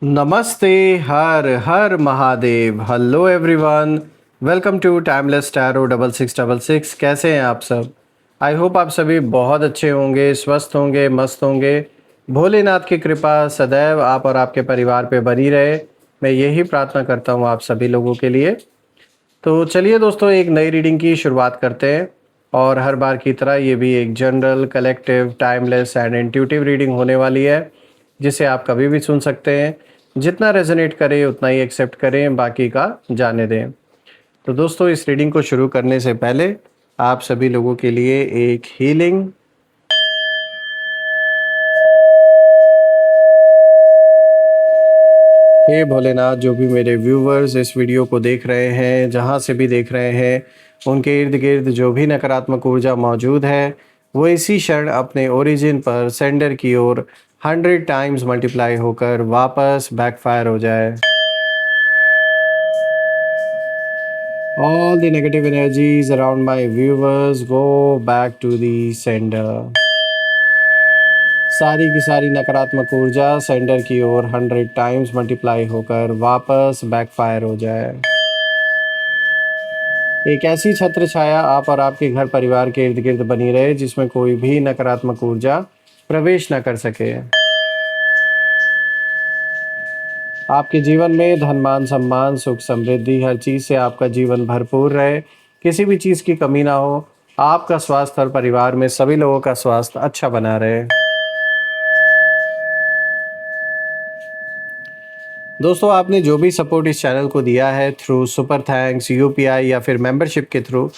नमस्ते। हर हर Mahadev. Hello everyone, welcome to timeless tarot 6666। कैसे हैं आप सब? आई होप आप सभी बहुत अच्छे होंगे, स्वस्थ होंगे, मस्त होंगे। भोलेनाथ की कृपा सदैव आप और आपके परिवार पे बनी रहे, मैं यही प्रार्थना करता हूँ आप सभी लोगों के लिए। तो चलिए दोस्तों, एक नई रीडिंग की शुरुआत करते हैं। और हर बार की तरह ये भी एक general, collective, timeless and intuitive reading होने वाली है, जिसे आप कभी भी सुन सकते हैं। जितना रेजोनेट करे उतना ही एक्सेप्ट करें, बाकी का जाने दें। तो दोस्तों, इस रीडिंग को शुरू करने से पहले आप सभी लोगों के लिए एक हीलिंग। हे भोलेनाथ, जो भी मेरे व्यूवर्स इस वीडियो को देख रहे हैं, जहाँ से भी देख रहे हैं, उनके इर्द गिर्द जो भी नकारात्मक ऊर्जा मौजूद है, वो इसी क्षण अपने ओरिजिन पर सेंडर की ओर 100 टाइम्स मल्टीप्लाई होकर वापस बैकफायर हो जाए। All the negative energies around my viewers go back to the sender. सारी की सारी नकारात्मक ऊर्जा सेंडर की ओर 100 टाइम्स मल्टीप्लाई होकर वापस बैकफायर हो जाए। एक ऐसी छत्र छाया आप और आपके घर परिवार के इर्द गिर्द बनी रहे, जिसमें कोई भी नकारात्मक ऊर्जा प्रवेश न कर सके। आपके जीवन में धन, मान, सम्मान, सुख, समृद्धि, हर चीज़ से आपका जीवन भरपूर रहे, किसी भी चीज़ की कमी ना हो। आपका स्वास्थ्य और परिवार में सभी लोगों का स्वास्थ्य अच्छा बना रहे। दोस्तों, आपने जो भी सपोर्ट इस चैनल को दिया है थ्रू सुपर थैंक्स, यूपीआई या फिर मेंबरशिप के थ्रू,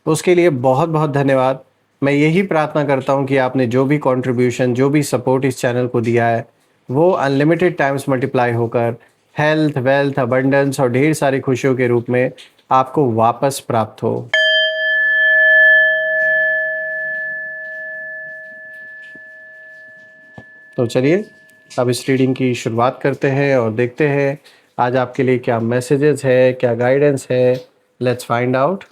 उसके लिए बहुत बहुत धन्यवाद। मैं यही प्रार्थना करता हूं कि आपने जो भी कंट्रीब्यूशन, जो भी सपोर्ट इस चैनल को दिया है, वो अनलिमिटेड टाइम्स मल्टीप्लाई होकर हेल्थ, वेल्थ, अबंडेंस और ढेर सारी खुशियों के रूप में आपको वापस प्राप्त हो। तो चलिए अब इस रीडिंग की शुरुआत करते हैं और देखते हैं आज आपके लिए क्या मैसेजेस है, क्या गाइडेंस है। Let's find out.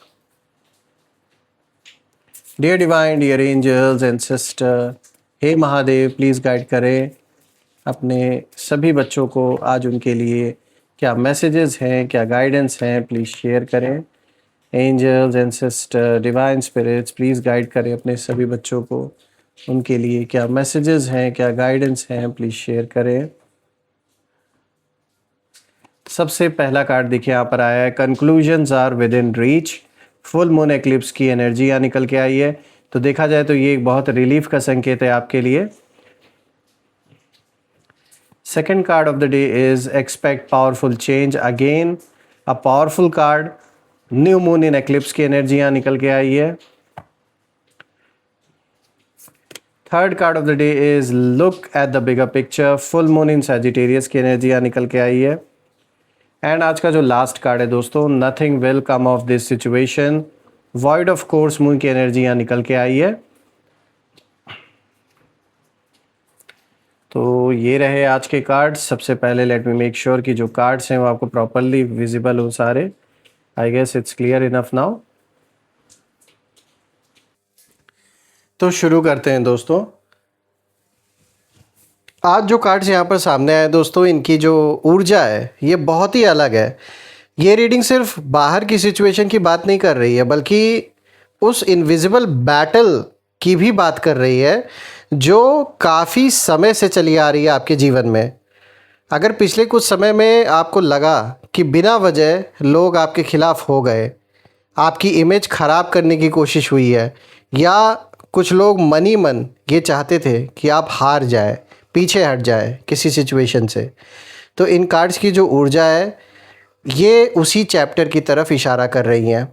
Dear divine, dear angels and sister, हे महादेव, प्लीज़ गाइड करें अपने सभी बच्चों को। आज उनके लिए क्या मैसेजेस हैं, क्या गाइडेंस हैं, प्लीज़ शेयर करें। Angels and sister, divine spirits, please guide करें अपने सभी बच्चों को। उनके लिए क्या मैसेजेस हैं, क्या गाइडेंस हैं, प्लीज़ शेयर करें। सबसे पहला कार्ड देखिए यहाँ पर आया है, conclusions are within reach. Full moon eclipse की एनर्जी यहाँ निकल के आई है। तो देखा जाए तो ये एक बहुत रिलीफ का संकेत है आपके लिए। Second card of the day is expect powerful change, again a powerful card. New moon in eclipse की एनर्जी यहाँ निकल के आई है। Third card of the day is look at the bigger picture. Full moon in Sagittarius की energy यहाँ निकल के आई है। एंड आज का जो लास्ट कार्ड है दोस्तों, nothing will come of this situation. Void of course moon की एनर्जी यहाँ निकल के आई है। तो ये रहे आज के कार्ड्स। सबसे पहले लेट मी मेक श्योर कि जो कार्ड्स हैं वो आपको प्रॉपरली विजिबल हो सारे। I guess it's clear enough now. तो शुरू करते हैं दोस्तों। आज जो कार्ड्स यहाँ पर सामने आए दोस्तों, इनकी जो ऊर्जा है ये बहुत ही अलग है। ये रीडिंग सिर्फ बाहर की सिचुएशन की बात नहीं कर रही है, बल्कि उस इनविजिबल बैटल की भी बात कर रही है जो काफ़ी समय से चली आ रही है आपके जीवन में। अगर पिछले कुछ समय में आपको लगा कि बिना वजह लोग आपके खिलाफ हो गए, आपकी इमेज ख़राब करने की कोशिश हुई है, या कुछ लोग मन ही मन ये चाहते थे कि आप हार जाए, पीछे हट जाए किसी सिचुएशन से, तो इन कार्ड्स की जो ऊर्जा है ये उसी चैप्टर की तरफ इशारा कर रही हैं।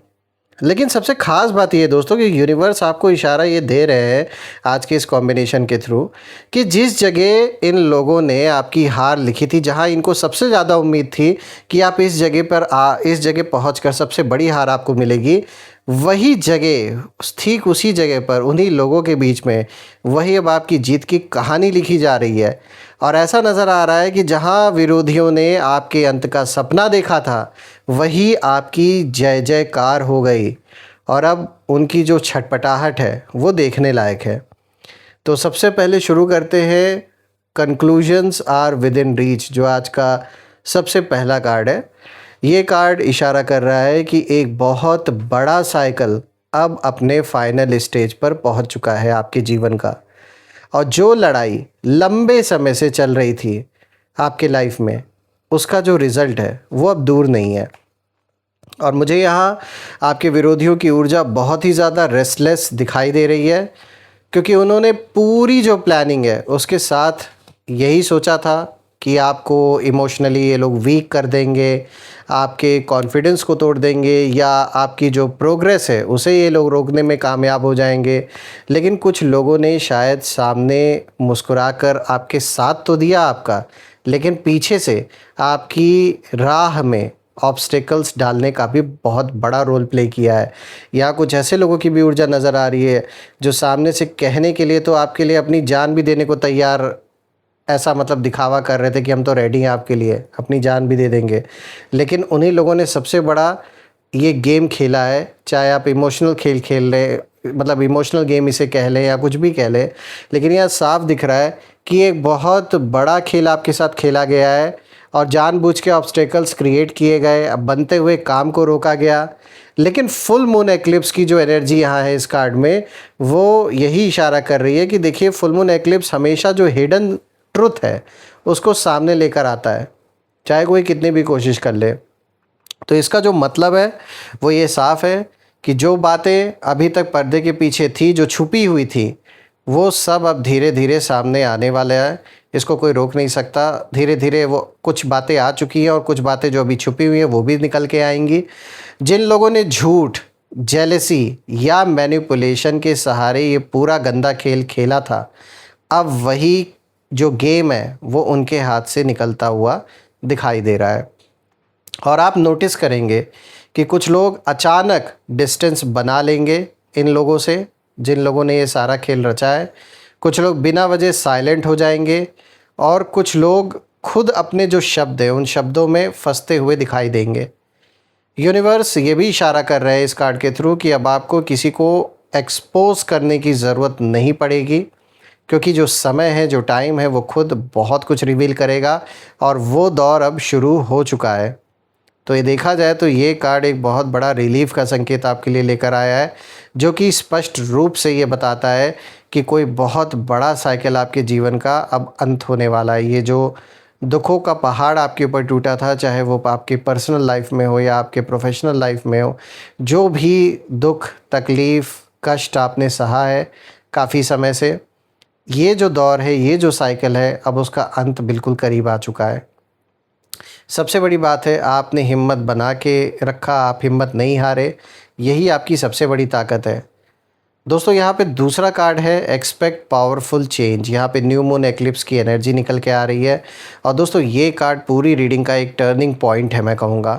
लेकिन सबसे ख़ास बात ये दोस्तों कि यूनिवर्स आपको इशारा ये दे रहे हैं आज के इस कॉम्बिनेशन के थ्रू कि जिस जगह इन लोगों ने आपकी हार लिखी थी, जहां इनको सबसे ज़्यादा उम्मीद थी कि आप इस जगह पर इस जगह पहुंचकर सबसे बड़ी हार आपको मिलेगी, वही जगह, ठीक उसी जगह पर उन्हीं लोगों के बीच में वही अब आपकी जीत की कहानी लिखी जा रही है। और ऐसा नज़र आ रहा है कि जहां विरोधियों ने आपके अंत का सपना देखा था, वही आपकी जय जयकार हो गई और अब उनकी जो छटपटाहट है वो देखने लायक है। तो सबसे पहले शुरू करते हैं conclusions are within reach, जो आज का सबसे पहला कार्ड है, ये कार्ड इशारा कर रहा है कि एक बहुत बड़ा साइकिल अब अपने फाइनल स्टेज पर पहुंच चुका है आपके जीवन का, और जो लड़ाई लंबे समय से चल रही थी आपके लाइफ में, उसका जो रिज़ल्ट है वो अब दूर नहीं है। और मुझे यहाँ आपके विरोधियों की ऊर्जा बहुत ही ज़्यादा रेस्टलेस दिखाई दे रही है, क्योंकि उन्होंने पूरी जो प्लानिंग है उसके साथ यही सोचा था कि आपको इमोशनली ये लोग वीक कर देंगे, आपके कॉन्फिडेंस को तोड़ देंगे, या आपकी जो प्रोग्रेस है उसे ये लोग रोकने में कामयाब हो जाएंगे। लेकिन कुछ लोगों ने शायद सामने मुस्कुराकर आपके साथ तो दिया आपका, लेकिन पीछे से आपकी राह में ऑब्स्टेकल्स डालने का भी बहुत बड़ा रोल प्ले किया है। यहाँ कुछ ऐसे लोगों की भी ऊर्जा नज़र आ रही है जो सामने से कहने के लिए तो आपके लिए अपनी जान भी देने को तैयार, ऐसा मतलब दिखावा कर रहे थे कि हम तो रेडी हैं आपके लिए, अपनी जान भी दे देंगे। लेकिन उन्हीं लोगों ने सबसे बड़ा ये गेम खेला है, चाहे आप इमोशनल खेल खेल रहे, मतलब इमोशनल गेम इसे कह लें या कुछ भी कह लें, लेकिन यह साफ दिख रहा है कि एक बहुत बड़ा खेल आपके साथ खेला गया है और जानबूझ के ऑब्स्टेकल्स क्रिएट किए गए, अब बनते हुए काम को रोका गया। लेकिन फुल मून एक्लिप्स की जो एनर्जी यहाँ है इस कार्ड में, वो यही इशारा कर रही है कि देखिए, फुल मून एक्लिप्स हमेशा जो हिडन ट्रुथ है उसको सामने लेकर आता है, चाहे कोई कितनी भी कोशिश कर ले। तो इसका जो मतलब है वो ये साफ है कि जो बातें अभी तक पर्दे के पीछे थी, जो छुपी हुई थी, वो सब अब धीरे धीरे सामने आने वाले हैं। इसको कोई रोक नहीं सकता। धीरे धीरे वो कुछ बातें आ चुकी हैं और कुछ बातें जो अभी छुपी हुई हैं वो भी निकल के आएंगी। जिन लोगों ने झूठ, जेलसी या मैनिपुलेशन के सहारे ये पूरा गंदा खेल खेला था, अब वही जो गेम है वो उनके हाथ से निकलता हुआ दिखाई दे रहा है। और आप नोटिस करेंगे कि कुछ लोग अचानक डिस्टेंस बना लेंगे इन लोगों से, जिन लोगों ने ये सारा खेल रचा है। कुछ लोग बिना वजह साइलेंट हो जाएंगे और कुछ लोग खुद अपने जो शब्द हैं उन शब्दों में फंसते हुए दिखाई देंगे। यूनिवर्स ये भी इशारा कर रहे हैं इस कार्ड के थ्रू कि अब आपको किसी को एक्सपोज करने की ज़रूरत नहीं पड़ेगी, क्योंकि जो समय है, जो टाइम है, वो खुद बहुत कुछ रिवील करेगा और वो दौर अब शुरू हो चुका है। तो ये देखा जाए तो ये कार्ड एक बहुत बड़ा रिलीफ का संकेत आपके लिए लेकर आया है, जो कि स्पष्ट रूप से ये बताता है कि कोई बहुत बड़ा साइकिल आपके जीवन का अब अंत होने वाला है। ये जो दुखों का पहाड़ आपके ऊपर टूटा था, चाहे वो आपकी पर्सनल लाइफ में हो या आपके प्रोफेशनल लाइफ में हो, जो भी दुख, तकलीफ़, कष्ट आपने सहा है काफ़ी समय से, ये जो दौर है, ये जो साइकिल है, अब उसका अंत बिल्कुल करीब आ चुका है। सबसे बड़ी बात है, आपने हिम्मत बना के रखा, आप हिम्मत नहीं हारे, यही आपकी सबसे बड़ी ताकत है। दोस्तों, यहाँ पे दूसरा कार्ड है एक्सपेक्ट पावरफुल चेंज। यहाँ पे न्यू मून एक्लिप्स की एनर्जी निकल के आ रही है। और दोस्तों, ये कार्ड पूरी रीडिंग का एक टर्निंग पॉइंट है, मैं कहूँगा,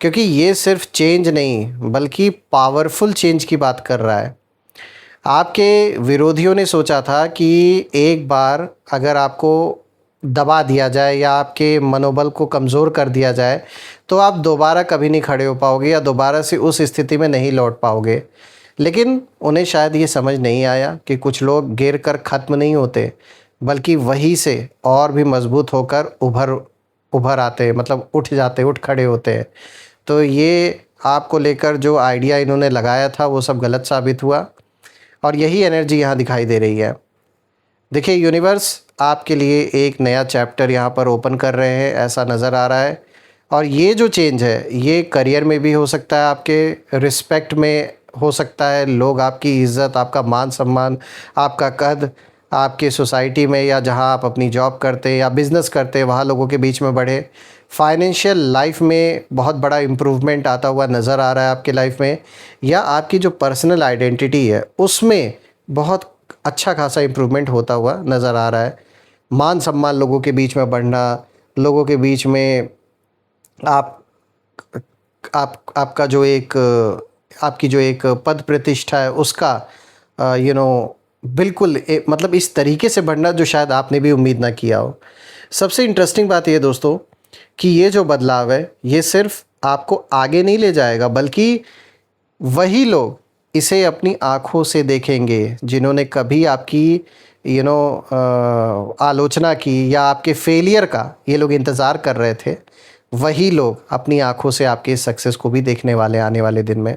क्योंकि ये सिर्फ चेंज नहीं बल्कि पावरफुल चेंज की बात कर रहा है। आपके विरोधियों ने सोचा था कि एक बार अगर आपको दबा दिया जाए या आपके मनोबल को कमज़ोर कर दिया जाए तो आप दोबारा कभी नहीं खड़े हो पाओगे या दोबारा से उस स्थिति में नहीं लौट पाओगे। लेकिन उन्हें शायद ये समझ नहीं आया कि कुछ लोग गिर कर ख़त्म नहीं होते, बल्कि वहीं से और भी मजबूत होकर उभर आते हैं, मतलब उठ जाते, उठ खड़े होते हैं। तो ये आपको लेकर जो आइडिया इन्होंने लगाया था वो सब गलत साबित हुआ और यही एनर्जी यहाँ दिखाई दे रही है। देखिए, यूनिवर्स आपके लिए एक नया चैप्टर यहाँ पर ओपन कर रहे हैं, ऐसा नज़र आ रहा है। और ये जो चेंज है ये करियर में भी हो सकता है, आपके रिस्पेक्ट में हो सकता है, लोग आपकी इज़्ज़त, आपका मान सम्मान, आपका कद आपके सोसाइटी में या जहाँ आप अपनी जॉब करते हैं या बिज़नेस करते हैं वहाँ लोगों के बीच में बढ़े। फाइनेंशियल लाइफ में बहुत बड़ा इम्प्रूवमेंट आता हुआ नज़र आ रहा है आपके लाइफ में, या आपकी जो पर्सनल आइडेंटिटी है उसमें बहुत अच्छा खासा इम्प्रूवमेंट होता हुआ नज़र आ रहा है। मान सम्मान लोगों के बीच में बढ़ना, लोगों के बीच में आपका जो एक आपकी जो एक पद प्रतिष्ठा है उसका बिल्कुल मतलब इस तरीके से बढ़ना जो शायद आपने भी उम्मीद ना किया हो। सबसे इंटरेस्टिंग बात ये दोस्तों कि ये जो बदलाव है ये सिर्फ आपको आगे नहीं ले जाएगा, बल्कि वही लोग इसे अपनी आँखों से देखेंगे, जिन्होंने कभी आपकी आलोचना की या आपके फेलियर का ये लोग इंतज़ार कर रहे थे, वही लोग अपनी आँखों से आपके इस सक्सेस को भी देखने वाले आने वाले दिन में।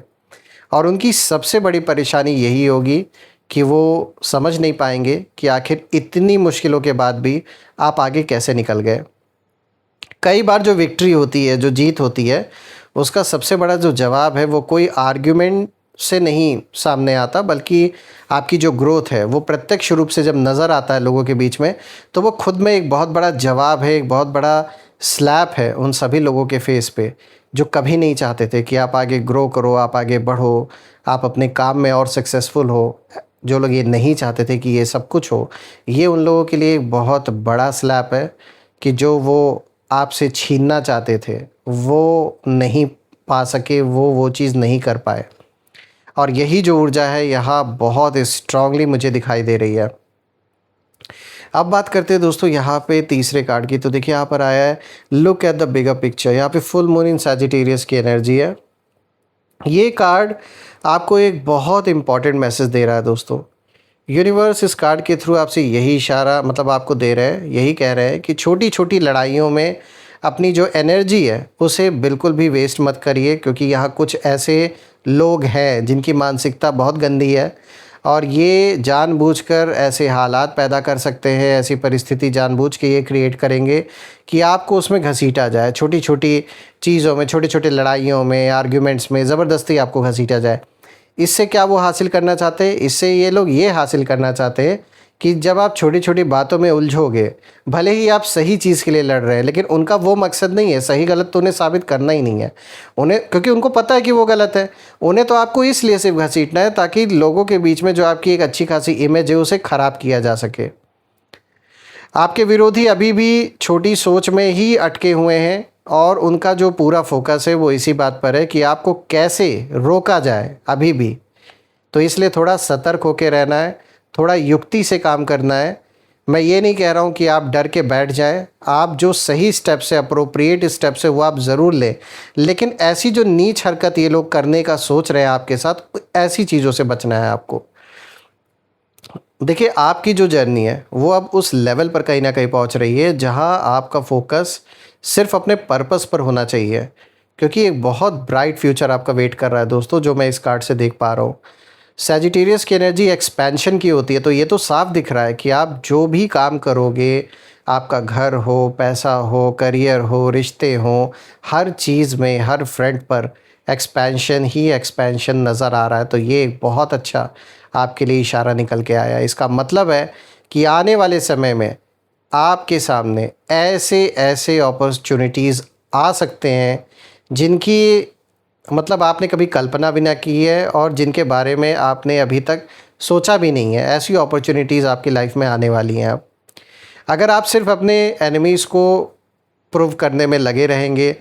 और उनकी सबसे बड़ी परेशानी यही होगी कि वो समझ नहीं पाएँगे कि आखिर इतनी मुश्किलों के बाद भी आप आगे कैसे निकल गए। कई बार जो विक्ट्री होती है, जो जीत होती है, उसका सबसे बड़ा जो जवाब है वो कोई आर्ग्यूमेंट से नहीं सामने आता, बल्कि आपकी जो ग्रोथ है वो प्रत्यक्ष रूप से जब नज़र आता है लोगों के बीच में, तो वो खुद में एक बहुत बड़ा जवाब है, एक बहुत बड़ा स्लैप है उन सभी लोगों के फेस पे, जो कभी नहीं चाहते थे कि आप आगे ग्रो करो, आप आगे बढ़ो, आप अपने काम में और सक्सेसफुल हो। जो लोग ये नहीं चाहते थे कि ये सब कुछ हो, ये उन लोगों के लिए एक बहुत बड़ा स्लैप है कि जो वो आपसे छीनना चाहते थे, वो नहीं पा सके, वो चीज़ नहीं कर पाए। और यही जो ऊर्जा है यहाँ बहुत स्ट्रांगली मुझे दिखाई दे रही है। अब बात करते हैं दोस्तों यहाँ पे तीसरे कार्ड की। तो देखिए यहाँ पर आया है look at the bigger picture. यहाँ पे फुल मून इन सैजिटेरियस की एनर्जी है। ये कार्ड आपको एक बहुत इंपॉर्टेंट मैसेज दे रहा है दोस्तों। यूनिवर्स इस कार्ड के थ्रू आपसे यही इशारा मतलब आपको दे रहे हैं, यही कह रहे हैं कि छोटी छोटी लड़ाइयों में अपनी जो एनर्जी है उसे बिल्कुल भी वेस्ट मत करिए, क्योंकि यहाँ कुछ ऐसे लोग हैं जिनकी मानसिकता बहुत गंदी है और ये जानबूझकर ऐसे हालात पैदा कर सकते हैं, ऐसी परिस्थिति जानबूझ के ये क्रिएट करेंगे कि आपको उसमें घसीटा जाए, छोटी छोटी चीज़ों में, छोटी छोटी लड़ाइयों में, आर्ग्यूमेंट्स में ज़बरदस्ती आपको घसीटा जाए। इससे क्या वो हासिल करना चाहते हैं? इससे ये लोग ये हासिल करना चाहते हैं कि जब आप छोटी छोटी बातों में उलझोगे, भले ही आप सही चीज़ के लिए लड़ रहे हैं, लेकिन उनका वो मकसद नहीं है, सही गलत तो उन्हें साबित करना ही नहीं है उन्हें, क्योंकि उनको पता है कि वो गलत है। उन्हें तो आपको इसलिए सिर्फ घसीटना है ताकि लोगों के बीच में जो आपकी एक अच्छी खासी इमेज है उसे ख़राब किया जा सके। आपके विरोधी अभी भी छोटी सोच में ही अटके हुए हैं और उनका जो पूरा फोकस है वो इसी बात पर है कि आपको कैसे रोका जाए अभी भी। तो इसलिए थोड़ा सतर्क होकर रहना है, थोड़ा युक्ति से काम करना है। मैं ये नहीं कह रहा हूँ कि आप डर के बैठ जाएं, आप जो सही स्टेप्स है, अप्रोप्रिएट स्टेप्स है वो आप ज़रूर लें, लेकिन ऐसी जो नीच हरकत ये लोग करने का सोच रहे हैं आपके साथ, ऐसी चीज़ों से बचना है आपको। देखिए आपकी जो जर्नी है वो अब उस लेवल पर कहीं ना कहीं पहुंच रही है जहां आपका फोकस सिर्फ अपने पर्पस पर होना चाहिए, क्योंकि एक बहुत ब्राइट फ्यूचर आपका वेट कर रहा है दोस्तों, जो मैं इस कार्ड से देख पा रहा हूँ। सैजिटेरियस की एनर्जी एक्सपेंशन की होती है, तो ये तो साफ दिख रहा है कि आप जो भी काम करोगे, आपका घर हो, पैसा हो, करियर हो, रिश्ते हो, हर चीज़ में, हर फ्रंट पर एक्सपेंशन ही एक्सपेंशन नज़र आ रहा है। तो ये एक बहुत अच्छा आपके लिए इशारा निकल के आया। इसका मतलब है कि आने वाले समय में आपके सामने ऐसे ऐसे अपॉर्चुनिटीज़ आ सकते हैं जिनकी मतलब आपने कभी कल्पना भी ना की है और जिनके बारे में आपने अभी तक सोचा भी नहीं है। ऐसी अपॉर्चुनिटीज़ आपकी लाइफ में आने वाली हैं अब। अगर आप सिर्फ अपने एनिमीज़ को प्रूव करने में लगे रहेंगे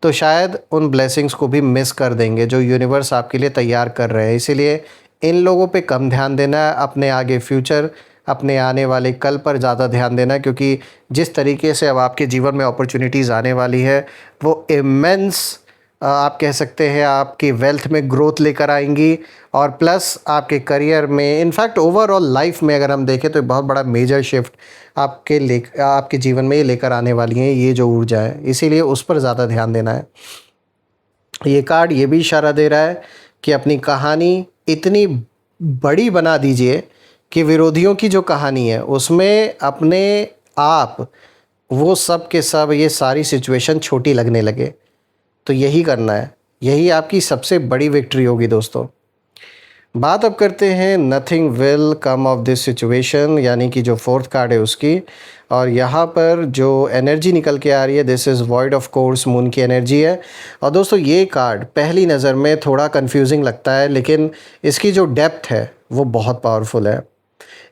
तो शायद उन ब्लेसिंग्स को भी मिस कर देंगे जो यूनिवर्स आपके लिए तैयार कर रहे हैं। इसीलिए इन लोगों पे कम ध्यान देना है, अपने आगे फ्यूचर, अपने आने वाले कल पर ज़्यादा ध्यान देना है, क्योंकि जिस तरीके से अब आपके जीवन में अपॉर्चुनिटीज़ आने वाली है वो इमेंस, आप कह सकते हैं आपकी वेल्थ में ग्रोथ लेकर आएंगी और प्लस आपके करियर में, इनफैक्ट ओवरऑल लाइफ में अगर हम देखें तो एक बहुत बड़ा मेजर शिफ्ट आपके जीवन में ये लेकर आने वाली हैं ये जो ऊर्जा है। इसीलिए उस पर ज़्यादा ध्यान देना है। ये कार्ड ये भी इशारा दे रहा है कि अपनी कहानी इतनी बड़ी बना दीजिए कि विरोधियों की जो कहानी है उसमें अपने आप वो सब के सब ये सारी सिचुएशन छोटी लगने लगे। तो यही करना है, यही आपकी सबसे बड़ी विक्ट्री होगी दोस्तों। बात अब करते हैं nothing will come of this situation, यानी कि जो फोर्थ कार्ड है उसकी। और यहाँ पर जो एनर्जी निकल के आ रही है, this is void of course, moon की एनर्जी है। और दोस्तों ये कार्ड पहली नज़र में थोड़ा कंफ्यूजिंग लगता है, लेकिन इसकी जो डेप्थ है वो बहुत पावरफुल है।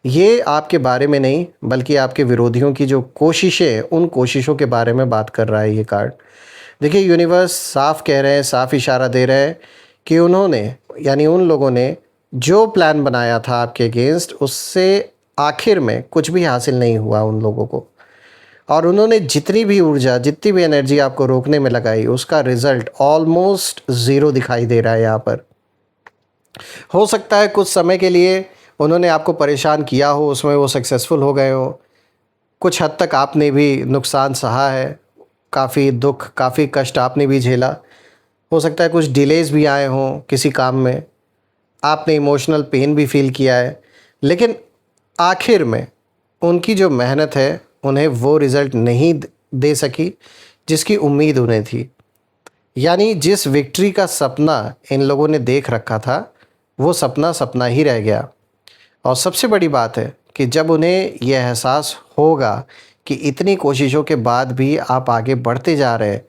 ये आपके बारे में नहीं बल्कि आपके विरोधियों की जो कोशिशें, उन कोशिशों के बारे में बात कर रहा है ये कार्ड। देखिए यूनिवर्स साफ कह रहे हैं, साफ इशारा दे रहे हैं कि उन्होंने, यानी उन लोगों ने जो प्लान बनाया था आपके अगेंस्ट, उससे आखिर में कुछ भी हासिल नहीं हुआ उन लोगों को। और उन्होंने जितनी भी ऊर्जा, जितनी भी एनर्जी आपको रोकने में लगाई, उसका रिज़ल्ट ऑलमोस्ट ज़ीरो दिखाई दे रहा है यहाँ पर। हो सकता है कुछ समय के लिए उन्होंने आपको परेशान किया हो, उसमें वो सक्सेसफुल हो गए हों। कुछ हद तक आपने भी नुकसान सहा है, काफ़ी दुख, काफ़ी कष्ट आपने भी झेला। हो सकता है कुछ डिलेज़ भी आए हों किसी काम में, आपने इमोशनल पेन भी फ़ील किया है। लेकिन आखिर में उनकी जो मेहनत है, उन्हें वो रिज़ल्ट नहीं दे सकी जिसकी उम्मीद उन्हें थी। यानी जिस विक्ट्री का सपना इन लोगों ने देख रखा था, वो सपना सपना ही रह गया। और सबसे बड़ी बात है कि जब उन्हें यह एहसास होगा कि इतनी कोशिशों के बाद भी आप आगे बढ़ते जा रहे हैं,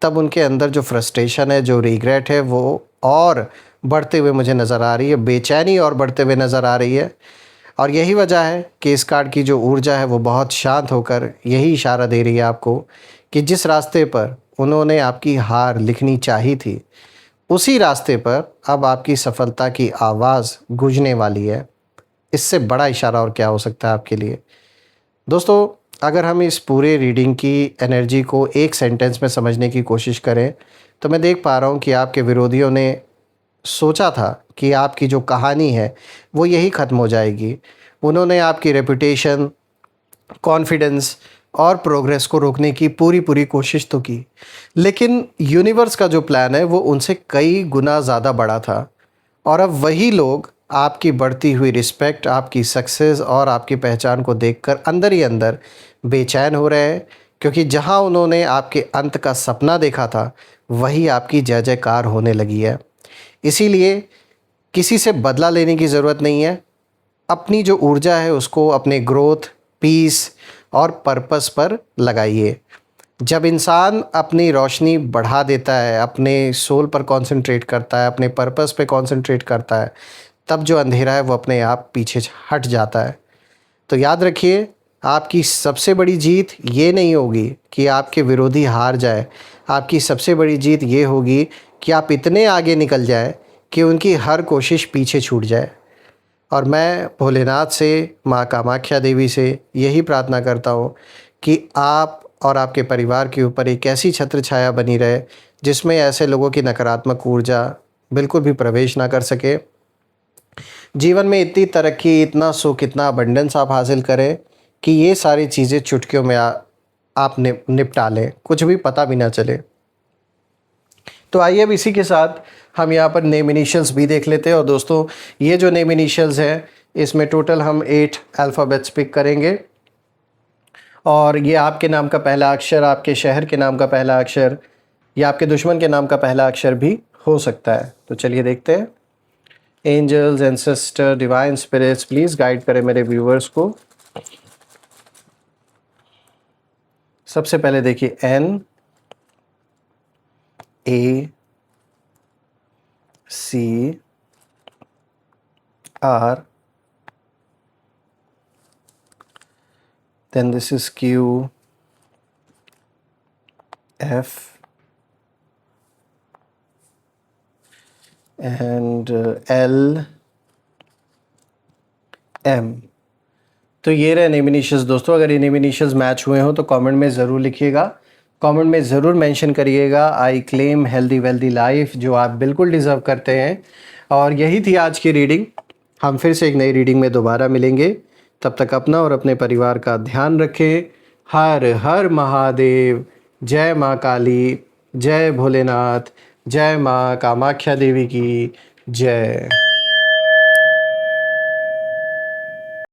तब उनके अंदर जो फ्रस्ट्रेशन है, जो रिग्रेट है, वो और बढ़ते हुए मुझे नज़र आ रही है, बेचैनी और बढ़ते हुए नज़र आ रही है। और यही वजह है कि इस कार्ड की जो ऊर्जा है वो बहुत शांत होकर यही इशारा दे रही है आपको कि जिस रास्ते पर उन्होंने आपकी हार लिखनी चाही थी, उसी रास्ते पर अब आपकी सफलता की आवाज़ गूंजने वाली है। इससे बड़ा इशारा और क्या हो सकता है आपके लिए। दोस्तों, अगर हम इस पूरे रीडिंग की एनर्जी को एक सेंटेंस में समझने की कोशिश करें, तो मैं देख पा रहा हूँ कि आपके विरोधियों ने सोचा था कि आपकी जो कहानी है वो यही ख़त्म हो जाएगी। उन्होंने आपकी रेपुटेशन, कॉन्फिडेंस और प्रोग्रेस को रोकने की पूरी पूरी कोशिश तो की, लेकिन यूनिवर्स का जो प्लान है वो उनसे कई गुना ज़्यादा बड़ा था। और अब वही लोग आपकी बढ़ती हुई रिस्पेक्ट, आपकी सक्सेस और आपकी पहचान को देखकर अंदर ही अंदर बेचैन हो रहे हैं, क्योंकि जहां उन्होंने आपके अंत का सपना देखा था, वही आपकी जय जयकार होने लगी है। इसीलिए किसी से बदला लेने की ज़रूरत नहीं है। अपनी जो ऊर्जा है उसको अपने ग्रोथ, पीस और पर्पस पर लगाइए। जब इंसान अपनी रोशनी बढ़ा देता है, अपने सोल पर कंसंट्रेट करता है, अपने पर्पस पे कंसंट्रेट करता है, तब जो अंधेरा है वो अपने आप पीछे हट जाता है। तो याद रखिए, आपकी सबसे बड़ी जीत ये नहीं होगी कि आपके विरोधी हार जाए। आपकी सबसे बड़ी जीत ये होगी कि आप इतने आगे निकल जाए कि उनकी हर कोशिश पीछे छूट जाए। और मैं भोलेनाथ से, माँ कामाख्या देवी से यही प्रार्थना करता हूँ कि आप और आपके परिवार के ऊपर एक ऐसी छत्र छाया बनी रहे जिसमें ऐसे लोगों की नकारात्मक ऊर्जा बिल्कुल भी प्रवेश ना कर सके। जीवन में इतनी तरक्की, इतना सुख, इतना अबंडेंस आप हासिल करें कि ये सारी चीज़ें चुटकियों में आप निपटा लें, कुछ भी पता भी ना चले। तो आइए अब इसी के साथ हम यहाँ पर नेम इनिशियल्स भी देख लेते हैं। और दोस्तों, ये जो नेम इनिशियल्स हैं, इसमें टोटल हम 8 अल्फ़ाबेट्स पिक करेंगे। और ये आपके नाम का पहला अक्षर, आपके शहर के नाम का पहला अक्षर, या आपके दुश्मन के नाम का पहला अक्षर भी हो सकता है। तो चलिए देखते हैं। Angels, ancestor, divine spirits, please guide करें मेरे व्यूअर्स को। सबसे पहले देखिए N A C R, then this is Q F and L M। तो ये रहे नेम इनिशियल्स दोस्तों। अगर ये नेम इनिशियल्स मैच हुए हो तो कमेंट में ज़रूर लिखिएगा। कमेंट में ज़रूर मेंशन करिएगा I claim healthy wealthy life, जो आप बिल्कुल डिज़र्व करते हैं। और यही थी आज की रीडिंग। हम फिर से एक नई रीडिंग में दोबारा मिलेंगे। तब तक अपना और अपने परिवार का ध्यान रखें। हर हर महादेव। जय माँ काली, जय भोलेनाथ, जय माँ कामाख्या देवी की जय।